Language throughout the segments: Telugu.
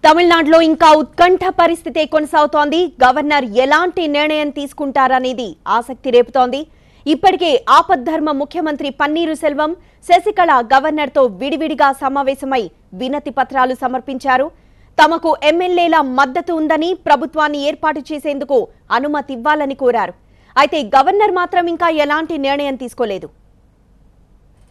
తమిళనాడులో ఇంకా ఉత్కంఠ పరిస్థితి కొనసాగుతోంది. గవర్నర్ ఎలాంటి నిర్ణయం తీసుకుంటారనేది ఆసక్తి రేపుతోంది. ఇప్పటికే ఆపద్ధర్మ ముఖ్యమంత్రి పన్నీరు సెల్వం, శశికళ గవర్నర్తో విడివిడిగా సమావేశమై వినతి పత్రాలు సమర్పించారు. తమకు ఎమ్మెల్యేల మద్దతు ఉందని, ప్రభుత్వాన్ని ఏర్పాటు చేసేందుకు అనుమతి ఇవ్వాలని కోరారు. అయితే గవర్నర్ మాత్రం ఇంకా ఎలాంటి నిర్ణయం తీసుకోలేదు.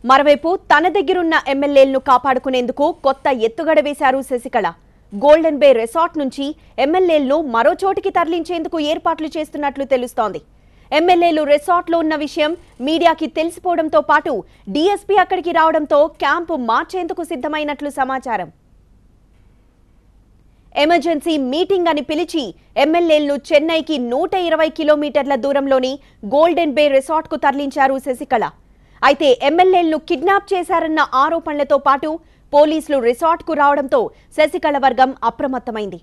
మరోవైపు తన దగ్గరున్న ఎమ్మెల్యేలను కాపాడుకునేందుకు కొత్త ఎత్తుగడ వేశారు శశికళ. గోల్డెన్ బే రిసార్ట్ నుంచి ఎమ్మెల్యేలను మరో చోటికి తరలించేందుకు ఏర్పాట్లు చేస్తున్నట్లు తెలుస్తోంది. ఎమ్మెల్యేలు రిసార్ట్లో ఉన్న విషయం మీడియాకి తెలిసిపోవడంతో పాటు డీఎస్పీ అక్కడికి రావడంతో క్యాంపు మార్చేందుకు సిద్ధమైనట్లు సమాచారం. ఎమర్జెన్సీ మీటింగ్ అని పిలిచి ఎమ్మెల్యేలను చెన్నైకి 120 కిలోమీటర్ల దూరంలోని గోల్డెన్ బే రిసార్ట్కు తరలించారు శశికళ. అయితే ఎమ్మెల్యేలను కిడ్నాప్ చేశారన్న ఆరోపణలతో పాటు పోలీసులు రిసార్ట్కు రావడంతో శశికళ వర్గం అప్రమత్తమైంది.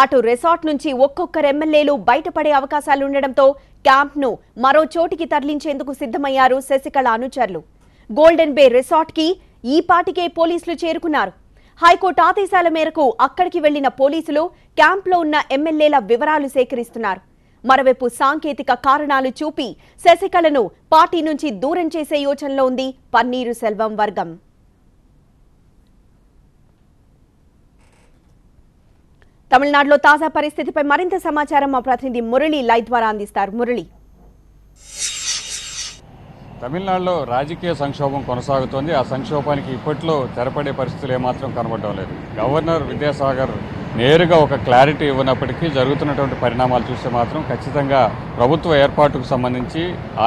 అటు రిసార్ట్ నుంచి ఒక్కొక్కరు ఎమ్మెల్యేలు బయటపడే అవకాశాలుండడంతో క్యాంప్ను మరో చోటికి తరలించేందుకు సిద్ధమయ్యారు శశికళ అనుచరులు. గోల్డెన్ బే రిసార్ట్కి ఈ పాటికే పోలీసులు చేరుకున్నారు. హైకోర్టు ఆదేశాల మేరకు అక్కడికి వెళ్లిన పోలీసులు క్యాంప్లో ఉన్న ఎమ్మెల్యేల వివరాలు సేకరిస్తున్నారు. మరోవైపు సాంకేతిక కారణాలు చూపి శశికళను పార్టీ నుంచి దూరం చేసే యోచనలో ఉంది పన్నీరు సెల్వం వర్గం. తమిళనాడులో తాజా పరిస్థితిపై మరింత సమాచారం మా ప్రతినిధి మురళి లైవ్ ద్వారా అందిస్తారు. మురళి, తమిళనాడులో రాజకీయ సంక్షోభం కొనసాగుతోంది. ఆ సంక్షోభానికి ఇప్పట్లో తెరపడే పరిస్థితులు ఏమాత్రం కనబడడం లేదు. గవర్నర్ విద్యాసాగర్ నేరుగా ఒక క్లారిటీ ఇవ్వనప్పటికీ జరుగుతున్నటువంటి పరిణామాలు చూస్తే మాత్రం ఖచ్చితంగా ప్రభుత్వ ఏర్పాటుకు సంబంధించి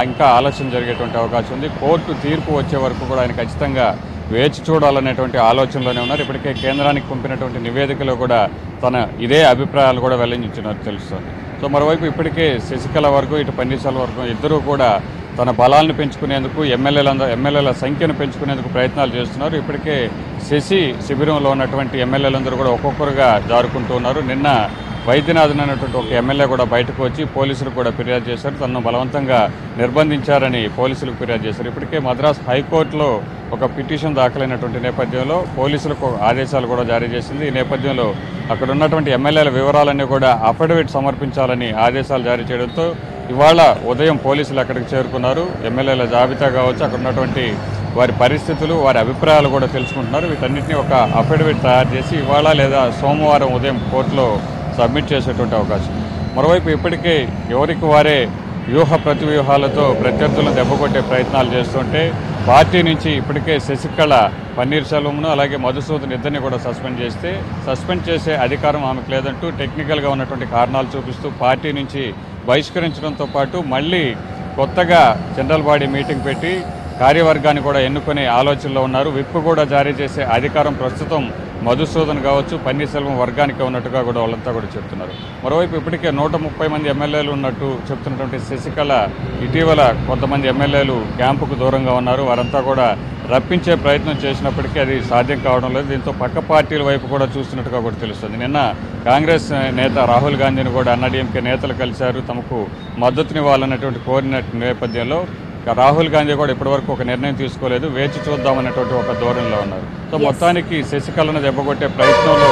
ఇంకా ఆలస్యం జరిగేటువంటి అవకాశం ఉంది. కోర్టు తీర్పు వచ్చే వరకు కూడా ఆయన ఖచ్చితంగా వేచి చూడాలనేటువంటి ఆలోచనలోనే ఉన్నారు. ఇప్పటికే కేంద్రానికి పంపినటువంటి నివేదికలో కూడా తన ఇదే అభిప్రాయాలు కూడా వెల్లడించినట్టు తెలుస్తుంది. సో మరోవైపు ఇప్పటికే శశికళ వర్గం, ఇటు పన్నీర్సెల్వం వర్గం ఇద్దరూ కూడా తన బలాలను పెంచుకునేందుకు, ఎమ్మెల్యేల సంఖ్యను పెంచుకునేందుకు ప్రయత్నాలు చేస్తున్నారు. ఇప్పటికే శశి శిబిరంలో ఉన్నటువంటి ఎమ్మెల్యేలందరూ కూడా ఒక్కొక్కరుగా జారుకుంటూ ఉన్నారు. నిన్న వైద్యనాథన్ అనేటువంటి ఒక ఎమ్మెల్యే కూడా బయటకు వచ్చి పోలీసులకు కూడా ఫిర్యాదు చేశారు. తనను బలవంతంగా నిర్బంధించారని పోలీసులకు ఫిర్యాదు చేశారు. ఇప్పటికే మద్రాసు హైకోర్టులో ఒక పిటిషన్ దాఖలైనటువంటి నేపథ్యంలో పోలీసులకు ఆదేశాలు కూడా జారీ చేసింది. ఈ నేపథ్యంలో అక్కడ ఉన్నటువంటి ఎమ్మెల్యేల వివరాలన్నీ కూడా అఫిడవిట్ సమర్పించాలని ఆదేశాలు జారీ చేయడంతో ఇవాళ ఉదయం పోలీసులు అక్కడికి చేరుకున్నారు. ఎమ్మెల్యేల జాబితా కావచ్చు, అక్కడ ఉన్నటువంటి వారి పరిస్థితులు, వారి అభిప్రాయాలు కూడా తెలుసుకుంటున్నారు. వీటన్నిటిని ఒక అఫిడవిట్ తయారు చేసి ఇవాళ లేదా సోమవారం ఉదయం కోర్టులో సబ్మిట్ చేసేటువంటి అవకాశం. మరోవైపు ఇప్పటికే ఎవరికి వారే వ్యూహ ప్రతివ్యూహాలతో ప్రత్యర్థులను దెబ్బకొట్టే ప్రయత్నాలు చేస్తుంటే పార్టీ నుంచి ఇప్పటికే శశికళ, పన్నీర్ సెల్వంను అలాగే మధుసూదన్ ఇద్దరిని కూడా సస్పెండ్ చేసే అధికారం ఆమెకు లేదంటూ టెక్నికల్గా ఉన్నటువంటి కారణాలు చూపిస్తూ పార్టీ నుంచి బహిష్కరించడంతో పాటు మళ్ళీ కొత్తగా జనరల్ బాడీ మీటింగ్ పెట్టి కార్యవర్గాన్ని కూడా ఎన్నుకునే ఆలోచనలో ఉన్నారు. విప్ కూడా జారీ చేసే అధికారం ప్రస్తుతం మధుసూదన్ కావచ్చు, పన్నీర్సెల్వం వర్గానికి ఉన్నట్టుగా కూడా వాళ్ళంతా కూడా చెప్తున్నారు. మరోవైపు ఇప్పటికే 130 మంది ఎమ్మెల్యేలు ఉన్నట్టు చెప్తున్నటువంటి శశికళ ఇటీవల కొంతమంది ఎమ్మెల్యేలు క్యాంపుకు దూరంగా ఉన్నారు. వారంతా కూడా రప్పించే ప్రయత్నం చేసినప్పటికీ అది సాధ్యం కావడం లేదు. దీంతో పక్క పార్టీల వైపు కూడా చూస్తున్నట్టుగా కూడా తెలుస్తుంది. నిన్న కాంగ్రెస్ నేత రాహుల్ గాంధీని కూడా అన్నాడీఎంకే నేతలు కలిశారు. తమకు మద్దతునివ్వాలన్నటువంటి కోరిన నేపథ్యంలో రాహుల్ గాంధీ కూడా ఇప్పటివరకు ఒక నిర్ణయం తీసుకోలేదు, వేచి చూద్దామనేటువంటి ఒక ధోరణిలో ఉన్నారు. సో మొత్తానికి శశికళను దెబ్బకొట్టే ప్రయత్నంలో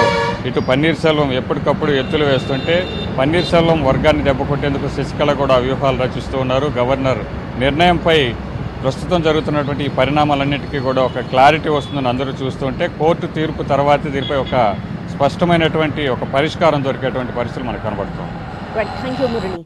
ఇటు పన్నీర్సెల్వం ఎప్పటికప్పుడు ఎత్తులు వేస్తుంటే పన్నీర్సెల్వం వర్గాన్ని దెబ్బకొట్టేందుకు శశికళ కూడా వ్యూహాలు రచిస్తూ ఉన్నారు. గవర్నర్ నిర్ణయంపై ప్రస్తుతం జరుగుతున్నటువంటి ఈ పరిణామాలన్నిటికీ కూడా ఒక క్లారిటీ వస్తుందని అందరూ చూస్తుంటే కోర్టు తీర్పు తర్వాత దీనిపై ఒక స్పష్టమైనటువంటి ఒక పరిష్కారం దొరికేటువంటి పరిస్థితులు మనకు కనబడుతుంది. థాంక్యూ మురళి.